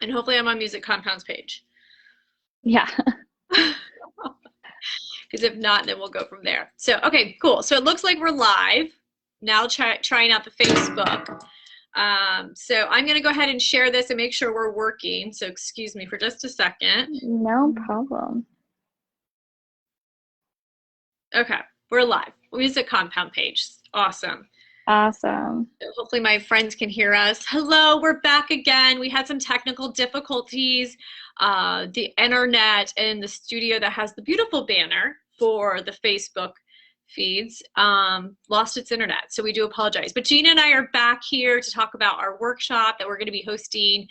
And hopefully I'm on Music Compound's page. Yeah. Because if not, then we'll go from there. So, okay, cool. So it looks like we're live. Now trying out the Facebook. So I'm going to go ahead and share this and make sure we're working. So excuse me for just a second. No problem. Okay, we're live. Music Compound page. Awesome. Awesome. So hopefully my friends can hear us. Hello, we're back again. We had some technical difficulties. The internet in the studio that has the beautiful banner for the Facebook feeds lost its internet, so we do apologize. But Gina and I are back here to talk about our workshop that we're going to be hosting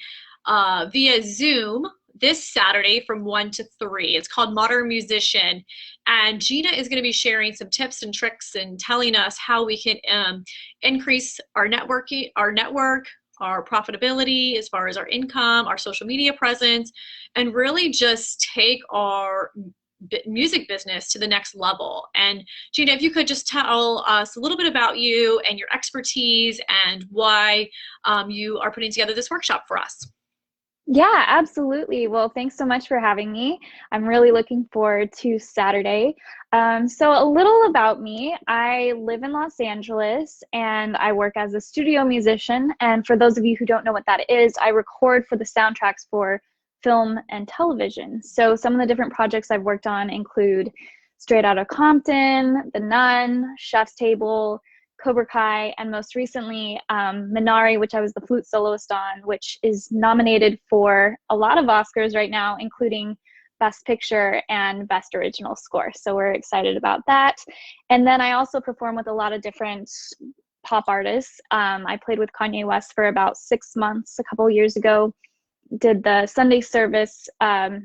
via Zoom this Saturday from 1 to 3. It's called Modern Musician, and Gina is going to be sharing some tips and tricks and telling us how we can increase our networking, our profitability as far as our income, our social media presence, and really just take our music business to the next level. And Gina, if you could just tell us a little bit about you and your expertise and why you are putting together this workshop for us. Yeah, absolutely. Well, thanks so much for having me. I'm really looking forward to Saturday. So a little about me. I live in Los Angeles and I work as a studio musician. And for those of you who don't know what that is, I record for the soundtracks for film and television. So some of the different projects I've worked on include Straight Outta Compton, The Nun, Chef's Table, Cobra Kai, and most recently Minari, which I was the flute soloist on, which is nominated for a lot of Oscars right now, including Best Picture and Best Original Score. So we're excited about that. And then I also perform with a lot of different pop artists. I played with Kanye West for about 6 months a couple years ago, did the Sunday service. I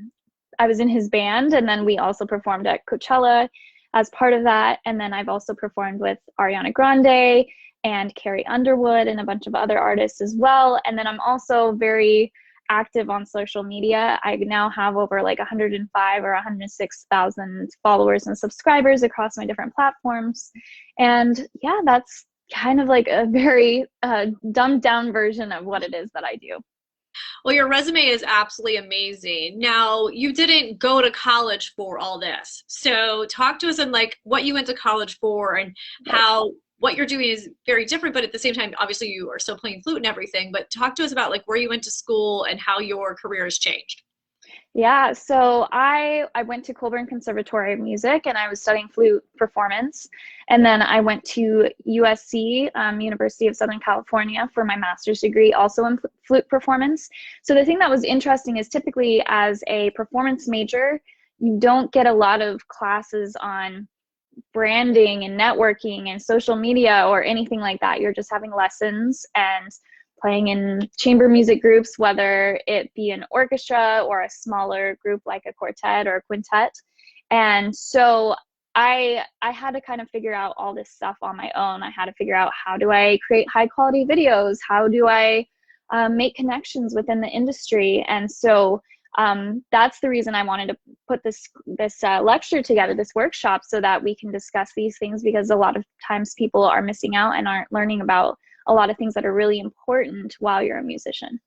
was in his band, and then we also performed at Coachella as part of that. And then I've also performed with Ariana Grande and Carrie Underwood and a bunch of other artists as well. And then I'm also very active on social media. I now have over like 105 or 106,000 followers and subscribers across my different platforms. And yeah, that's kind of like a very dumbed down version of what it is that I do. Well, your resume is absolutely amazing. Now, you didn't go to college for all this. So talk to us on like what you went to college for and how what you're doing is very different, but at the same time, obviously you are still playing flute and everything, but talk to us about like where you went to school and how your career has changed. Yeah, so I went to Colburn Conservatory of Music and I was studying flute performance. And then I went to USC, University of Southern California, for my master's degree, also in flute performance. So the thing that was interesting is typically as a performance major, you don't get a lot of classes on branding and networking and social media or anything like that. You're just having lessons and playing in chamber music groups, whether it be an orchestra or a smaller group like a quartet or a quintet. And so I had to kind of figure out all this stuff on my own. I had to figure out, how do I create high quality videos? How do I make connections within the industry? And so that's the reason I wanted to put this lecture together, this workshop, so that we can discuss these things, because a lot of times people are missing out and aren't learning about a lot of things that are really important while you're a musician.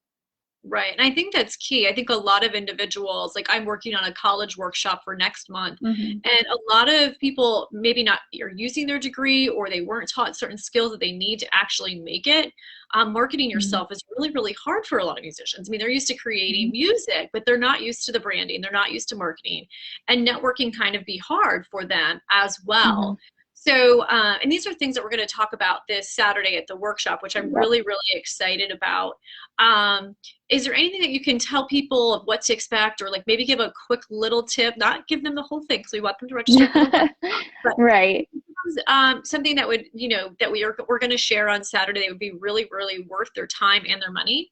Right. And I think that's key. I think a lot of individuals, like I'm working on a college workshop for next month, Mm-hmm. and a lot of people maybe not are using their degree or they weren't taught certain skills that they need to actually make it. Marketing Mm-hmm. yourself is really, really hard for a lot of musicians. I mean, they're used to Mm-hmm. creating music, but they're not used to the branding. They're not used to marketing, and networking kind of be hard for them as Mm-hmm. well. So, and these are things that we're going to talk about this Saturday at the workshop, which I'm Yep. really, really excited about. Is there anything that you can tell people of what to expect, or like maybe give a quick little tip, not give them the whole thing because we want them to register for the workshop, but Right. something that would, that we're going to share on Saturday that would be really, really worth their time and their money?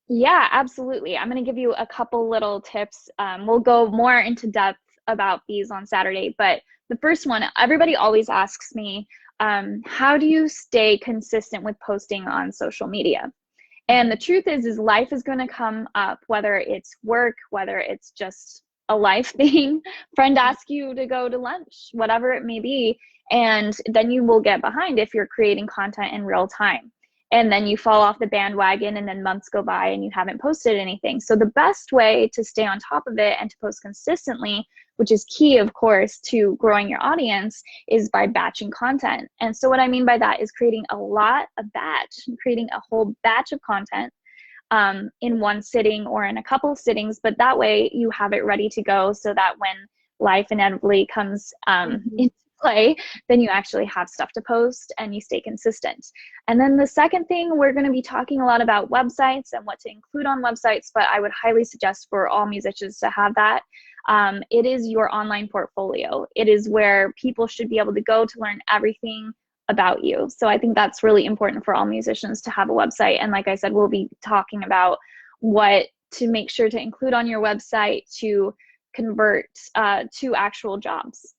Yeah, absolutely. I'm going to give you a couple little tips. We'll go more into depth about these on Saturday, but the first one, everybody always asks me, how do you stay consistent with posting on social media? And the truth is life is going to come up, whether it's work, whether it's just a life thing, friend asks you to go to lunch, whatever it may be, and then you will get behind if you're creating content in real time. and then you fall off the bandwagon and then months go by and you haven't posted anything. So the best way to stay on top of it and to post consistently, which is key, of course, to growing your audience, is by batching content. And so what I mean by that is creating creating a whole batch of content in one sitting or in a couple of sittings, but that way you have it ready to go so that when life inevitably comes into play, then you actually have stuff to post and you stay consistent. And then the second thing, we're going to be talking a lot about websites and what to include on websites, but I would highly suggest for all musicians to have that. It is your online portfolio. It is where people should be able to go to learn everything about you. So I think that's really important for all musicians to have a website. And like I said, we'll be talking about what to make sure to include on your website to convert to actual jobs.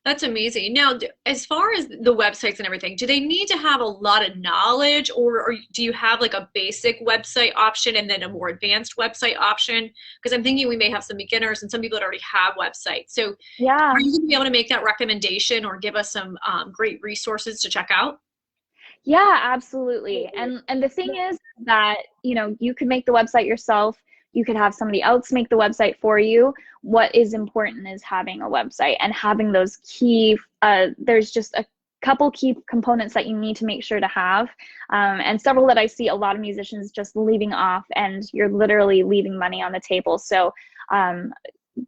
That's amazing. Now, as far as the websites and everything, do they need to have a lot of knowledge, or do you have like a basic website option and then a more advanced website option? Because I'm thinking we may have some beginners and some people that already have websites. So Yeah. are you going to be able to make that recommendation or give us some great resources to check out? Yeah, absolutely. And the thing is that, you know, you could make the website yourself. You could have somebody else make the website for you. What is important is having a website and having those key, there's just a couple key components that you need to make sure to have. And several that I see a lot of musicians just leaving off, and you're literally leaving money on the table. So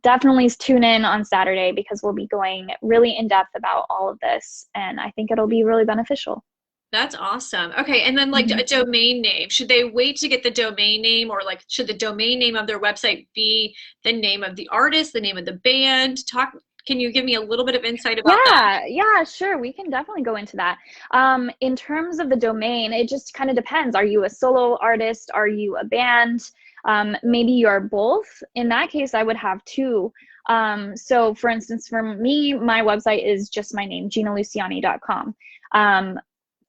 definitely tune in on Saturday because we'll be going really in depth about all of this. And I think it'll be really beneficial. That's awesome. Okay, and then like a domain name. Should they wait to get the domain name, or like should the domain name of their website be the name of the artist, the name of the band? Can you give me a little bit of insight about that? Yeah, sure. We can definitely go into that. In terms of the domain, it just kind of depends. Are you a solo artist? Are you a band? Maybe you're both. In that case, I would have two. So for instance, for me, my website is just my name, ginaluciani.com.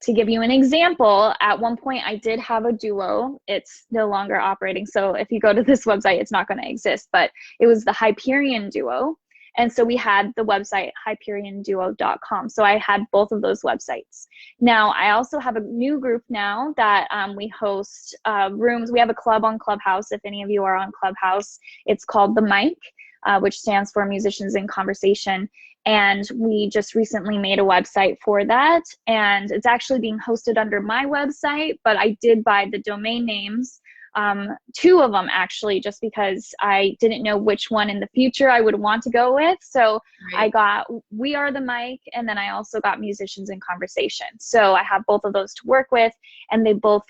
To give you an example, at one point I did have a duo. It's no longer operating. So if you go to this website, it's not going to exist, but it was the Hyperion Duo. And so we had the website hyperionduo.com. So I had both of those websites. Now I also have a new group now that we host rooms. We have a club on Clubhouse. If any of you are on Clubhouse, it's called The Mic, which stands for Musicians in Conversation. And we just recently made a website for that. And it's actually being hosted under my website, but I did buy the domain names, two of them actually, just because I didn't know which one in the future I would want to go with. So I got We Are the Mic, and then I also got Musicians in Conversation. So I have both of those to work with, and they both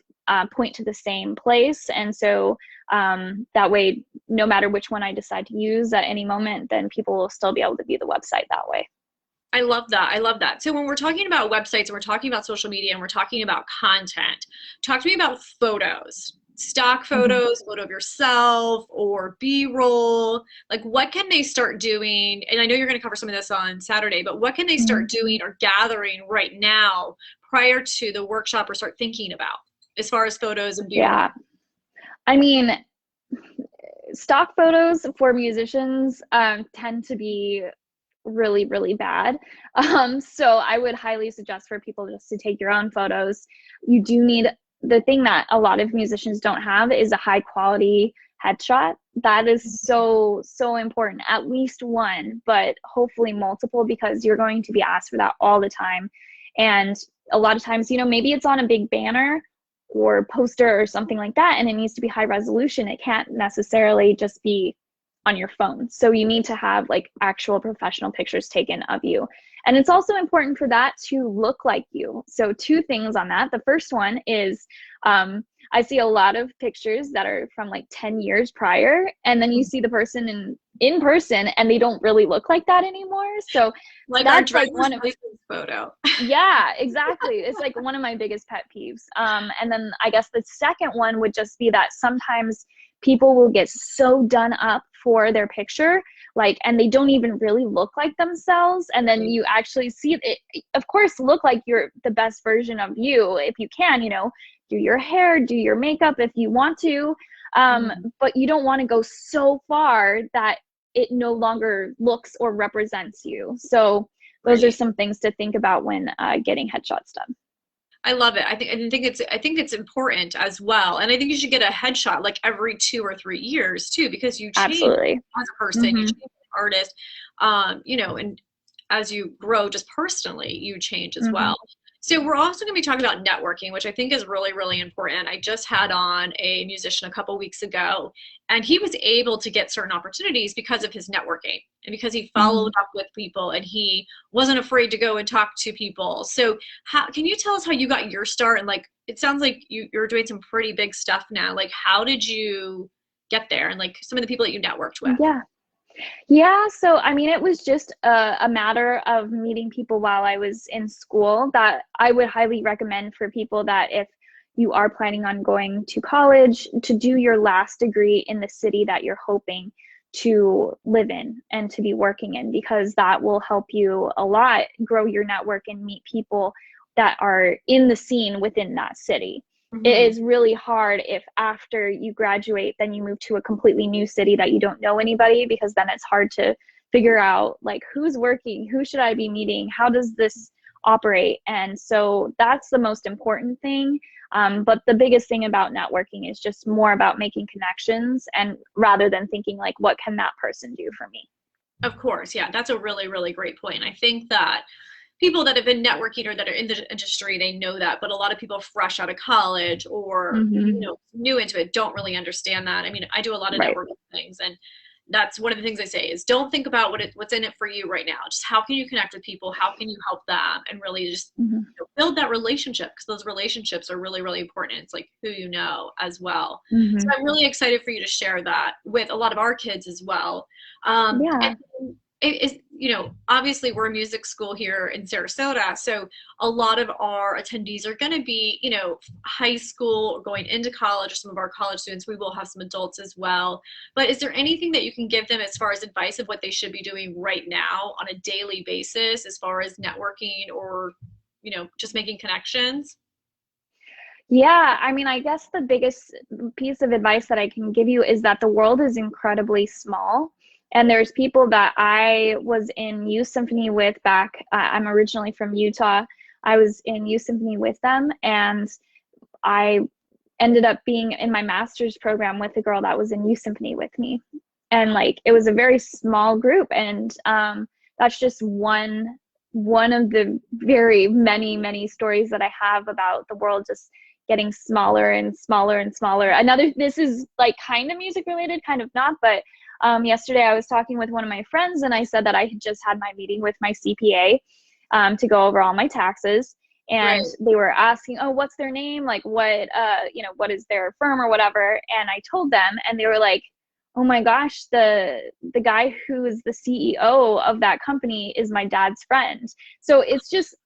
point to the same place. And so that way, no matter which one I decide to use at any moment, then people will still be able to view the website that way. I love that. I love that. So when we're talking about websites and we're talking about social media and we're talking about content, talk to me about photos, stock photos, photo of yourself or B-roll. Like what can they start doing? And I know you're going to cover some of this on Saturday, but what can they start doing or gathering right now prior to the workshop, or start thinking about as far as photos and B-roll? Yeah. I mean, stock photos for musicians tend to be really, really bad. So I would highly suggest for people just to take your own photos. You do need, the thing that a lot of musicians don't have is a high quality headshot. That is so important. At least one, but hopefully multiple, because you're going to be asked for that all the time. And a lot of times, you know, maybe it's on a big banner or poster or something like that, and it needs to be high resolution. It can't necessarily just be on your phone. So you need to have like actual professional pictures taken of you. And it's also important for that to look like you. So two things on that. The first one is I see a lot of pictures that are from like 10 years prior, and then you see the person in person and they don't really look like that anymore. So like that's our like one of photo. Yeah, exactly. It's like one of my biggest pet peeves. And then I guess the second one would just be that sometimes people will get so done up for their picture, like, and they don't even really look like themselves. And then you actually see it, of course, look like you're the best version of you if you can, you know, do your hair, do your makeup if you want to. But you don't want to go so far that it no longer looks or represents you. So those are some things to think about when getting headshots done. I love it. I think it's important as well. And I think you should get a headshot like every 2 or 3 years too, because you change Absolutely. as a person, you Hmm. change as an artist, you know, and as you grow just personally, you change as Hmm. well. So we're also going to be talking about networking, which I think is really, really important. I just had on a musician a couple weeks ago, and he was able to get certain opportunities because of his networking and because he Hmm. followed up with people and he wasn't afraid to go and talk to people. So how can you tell us how you got your start? And like, it sounds like you're doing some pretty big stuff now. Like, how did you get there? And like some of the people that you networked with? Yeah. Yeah, so I mean, it was just a matter of meeting people while I was in school that I would highly recommend for people that if you are planning on going to college, to do your last degree in the city that you're hoping to live in and to be working in, because that will help you a lot grow your network and meet people that are in the scene within that city. It Hmm. is really hard if after you graduate, then you move to a completely new city that you don't know anybody, because then it's hard to figure out like who's working, who should I be meeting, how does this operate? And so that's the most important thing. But the biggest thing about networking is just more about making connections, and rather than thinking like, what can that person do for me? Of course, yeah, that's a really, really great point. I think that people that have been networking or that are in the industry, they know that, but a lot of people fresh out of college or Hmm. new into it don't really understand that. I mean, I do a lot of Right. networking things, and that's one of the things I say is don't think about what's in it for you right now. Just how can you connect with people? How can you help them? And really just Hmm. build that relationship, because those relationships are really, really important. It's like who you know as well. So Hmm. I'm really excited for you to share that with a lot of our kids as well. Yeah. And it is, obviously we're a music school here in Sarasota, so a lot of our attendees are going to be, high school or going into college, or some of our college students. We will have some adults as well. But is there anything that you can give them as far as advice of what they should be doing right now on a daily basis as far as networking or, just making connections? Yeah, I mean, I guess the biggest piece of advice that I can give you is that the world is incredibly small. And there's people that I was in youth symphony with back, I'm originally from Utah. I was in youth symphony with them, and I ended up being in my master's program with a girl that was in youth symphony with me. And like, it was a very small group. And that's just one of the very many stories that I have about the world just getting smaller and smaller and smaller. Another, this is like kind of music related, kind of not, but yesterday I was talking with one of my friends, and I said that I had just had my meeting with my CPA to go over all my taxes. And Right, they were asking, oh, what's their name? Like, what, what is their firm or whatever? And I told them, and they were like, oh my gosh, the guy who is the CEO of that company is my dad's friend. So it's just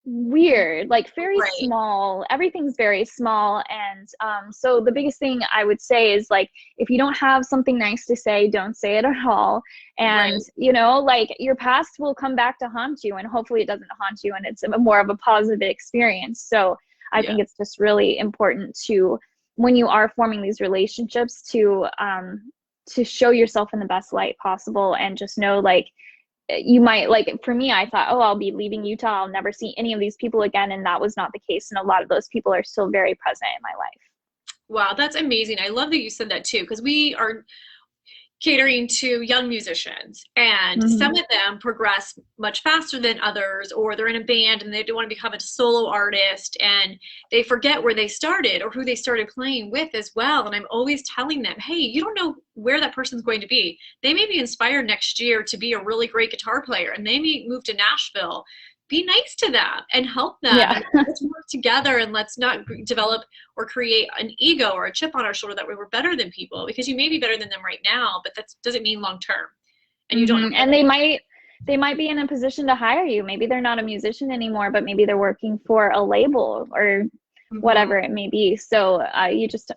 weird, like very right, small. Everything's very small. And so the biggest thing I would say is like, if you don't have something nice to say, don't say it at all. And, right. like your past will come back to haunt you, and hopefully it doesn't haunt you and it's a more of a positive experience. So I Yeah. think it's just really important to, when you are forming these relationships, to show yourself in the best light possible, and just know like, you might, like for me, I thought, oh, I'll be leaving Utah, I'll never see any of these people again, and that was not the case, and a lot of those people are still very present in my life. Wow, that's amazing. I love that you said that too, because we are catering to young musicians, and some Hmm. of them progress much faster than others, or they're in a band and they do want to become a solo artist and they forget where they started or who they started playing with as well. And I'm always telling them, hey, you don't know where that person's going to be. They may be inspired next year to be a really great guitar player, and they may move to Nashville. Be nice to them and help them, Yeah. and let's work together, and let's not develop or create an ego or a chip on our shoulder that we were better than people, because you may be better than them right now, but that doesn't mean long term. And you don't know Hmm. And they might be in a position to hire you. Maybe they're not a musician anymore, but maybe they're working for a label or that. Hmm. whatever it may be. So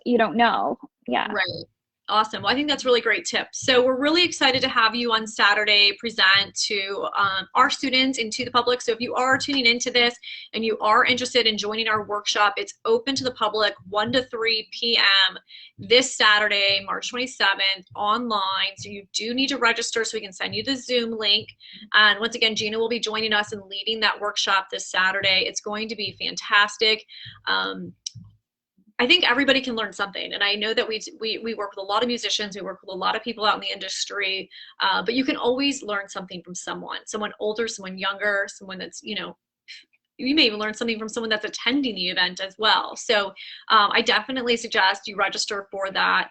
you don't know. Yeah. Right. Awesome. Well, I think that's really great tip. So we're really excited to have you on Saturday present to our students and to the public. So if you are tuning into this and you are interested in joining our workshop, it's open to the public 1 to 3 p.m. this Saturday, March 27th, online. So you do need to register so we can send you the Zoom link. And once again, Gina will be joining us and leading that workshop this Saturday. It's going to be fantastic. I think everybody can learn something. And I know that we work with a lot of musicians, we work with a lot of people out in the industry, but you can always learn something from someone older, someone younger, someone that's, you may even learn something from someone that's attending the event as well. So I definitely suggest you register for that.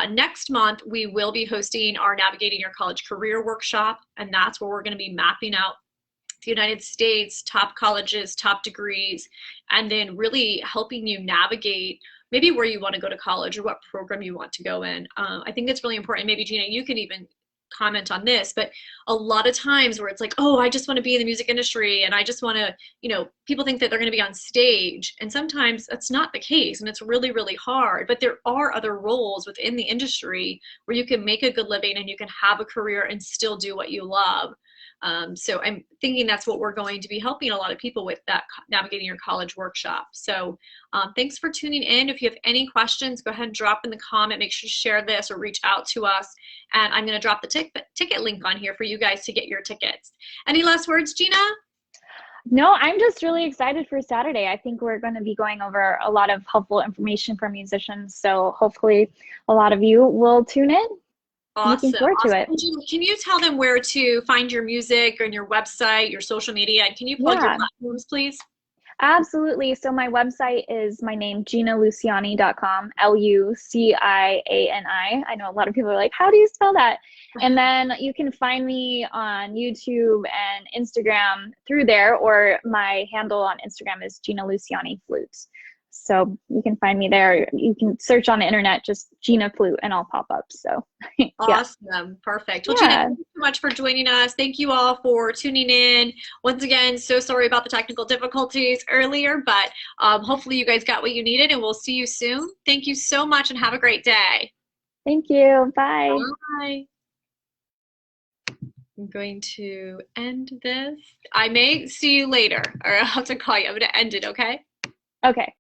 Next month, we will be hosting our Navigating Your College Career Workshop, and that's where we're going to be mapping out the United States, top colleges, top degrees, and then really helping you navigate maybe where you want to go to college or what program you want to go in. I think it's really important. Maybe Gina, you can even comment on this, but a lot of times where it's like, oh, I just want to be in the music industry and I just want to, people think that they're going to be on stage, and sometimes that's not the case, and it's really, really hard. But there are other roles within the industry where you can make a good living and you can have a career and still do what you love. So I'm thinking that's what we're going to be helping a lot of people with, that Navigating Your College workshop. So thanks for tuning in. If you have any questions, go ahead and drop in the comment. Make sure you share this or reach out to us. And I'm going to drop the ticket link on here for you guys to get your tickets. Any last words, Gina? No, I'm just really excited for Saturday. I think we're going to be going over a lot of helpful information for musicians. So hopefully a lot of you will tune in. Awesome. Looking forward to it. Can you tell them where to find your music and your website, your social media? And can you plug your platforms, please? Absolutely. So my website is my name, GinaLuciani.com, Luciani. I know a lot of people are like, how do you spell that? And then you can find me on YouTube and Instagram through there, or my handle on Instagram is Gina Luciani Flute. So you can find me there. You can search on the internet, just Gina Flute, and I'll pop up. So yeah. Awesome. Perfect. Well, Gina, thank you so much for joining us. Thank you all for tuning in. Once again, so sorry about the technical difficulties earlier, but hopefully you guys got what you needed, and we'll see you soon. Thank you so much and have a great day. Thank you. Bye. Bye. I'm going to end this. I may see you later, or I'll have to call you. I'm going to end it, okay? Okay.